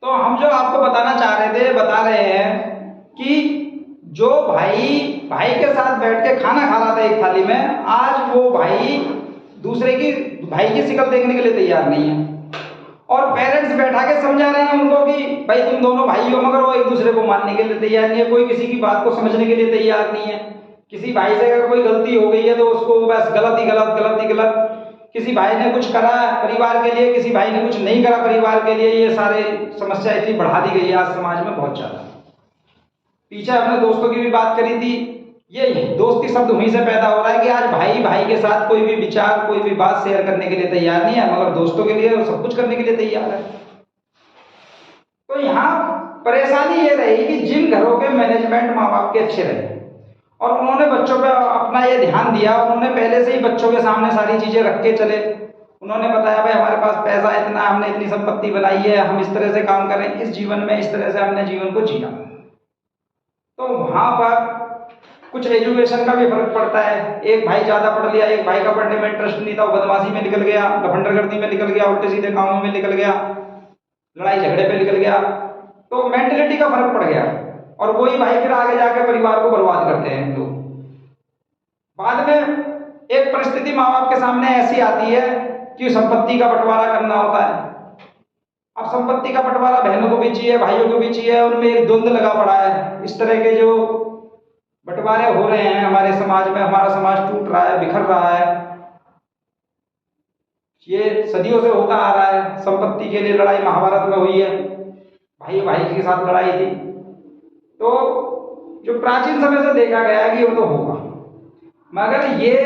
तो हम जो आपको बताना चाह रहे थे, बता रहे हैं कि जो भाई के साथ बैठ के खाना खा रहा था एक थाली में, आज वो भाई की शिक्ल देखने के लिए तैयार नहीं है। और पेरेंट्स बैठा के समझा रहे हैं उनको कि भाई तुम दोनों भाई हो, मगर वो एक दूसरे को मानने के लिए तैयार नहीं है। कोई किसी की बात को समझने के लिए तैयार नहीं है। किसी भाई से अगर कोई गलती हो गई है तो उसको बस गलत ही गलत, गलत ही गलत। किसी भाई ने कुछ करा परिवार के लिए, किसी भाई ने कुछ नहीं करा परिवार के लिए, ये सारे समस्या इतनी बढ़ा दी गई है आज समाज में बहुत ज्यादा। पीछे हमने दोस्तों की भी बात करी थी, ये दोस्ती शब्द वहीं से पैदा हो रहा है कि आज भाई के साथ कोई भी विचार, कोई भी बात शेयर करने के लिए तैयार नहीं है, मगर दोस्तों के लिए सब कुछ करने के लिए तैयार है। तो यहाँ परेशानी ये रही कि जिन घरों के मैनेजमेंट माँ बाप के अच्छे रहे और उन्होंने बच्चों पे अपना ये ध्यान दिया, उन्होंने पहले से ही बच्चों के सामने सारी चीजें रख के चले। उन्होंने बताया भाई हमारे पास पैसा इतना, हमने इतनी संपत्ति बनाई है, हम इस तरह से काम करें इस जीवन में, इस तरह से हमने जीवन को जिया। तो वहां पर कुछ एजुकेशन का भी फर्क पड़ता है। एक भाई ज्यादा पढ़ लिया, एक भाई का पढ़ने में इंटरेस्ट नहीं था, वो बदमाशी में निकल गया, लफंडरगर्दी में निकल गया, उल्टे सीधे कामों में निकल गया, लड़ाई झगड़े पे निकल गया। तो मेंटेलिटी का फर्क पड़ गया और वही भाई फिर आगे जाके परिवार को बर्बाद करते हैं लोग। बाद में एक परिस्थिति माँ बाप के सामने ऐसी आती है कि संपत्ति का बंटवारा करना होता है। अब संपत्ति का बंटवारा बहनों को भी चाहिए, भाइयों को भी चाहिए, उनमें एक द्वंद्व लगा पड़ा है। इस तरह के जो बंटवारे हो रहे हैं हमारे समाज में, हमारा समाज टूट रहा है, बिखर रहा है। ये सदियों से होता आ रहा है। संपत्ति के लिए लड़ाई महाभारत में हुई है, भाई के साथ लड़ाई थी। तो जो प्राचीन समय से देखा गया है कि वो तो होगा, मगर ये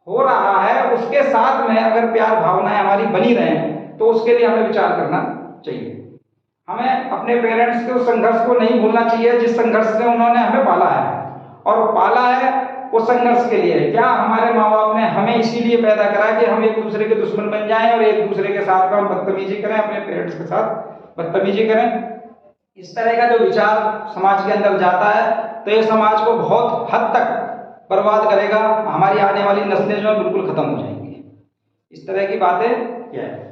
हो रहा है, उसके साथ में अगर प्यार भावनाएं हमारी बनी रहे तो उसके लिए हमें विचार करना चाहिए। हमें अपने पेरेंट्स के उस संघर्ष को नहीं भूलना चाहिए जिस संघर्ष से उन्होंने हमें पाला है, और पाला है वो संघर्ष के लिए। क्या हमारे माँ बाप ने हमें इसीलिए पैदा करा कि हम एक दूसरे के दुश्मन बन जाएं और एक दूसरे के साथ हम बदतमीजी करें, अपने पेरेंट्स के साथ बदतमीजी करें? इस तरह का जो विचार समाज के अंदर जाता है तो ये समाज को बहुत हद तक बर्बाद करेगा। हमारी आने वाली नस्लें जो है बिल्कुल खत्म हो जाएंगी। इस तरह की बातें क्या है।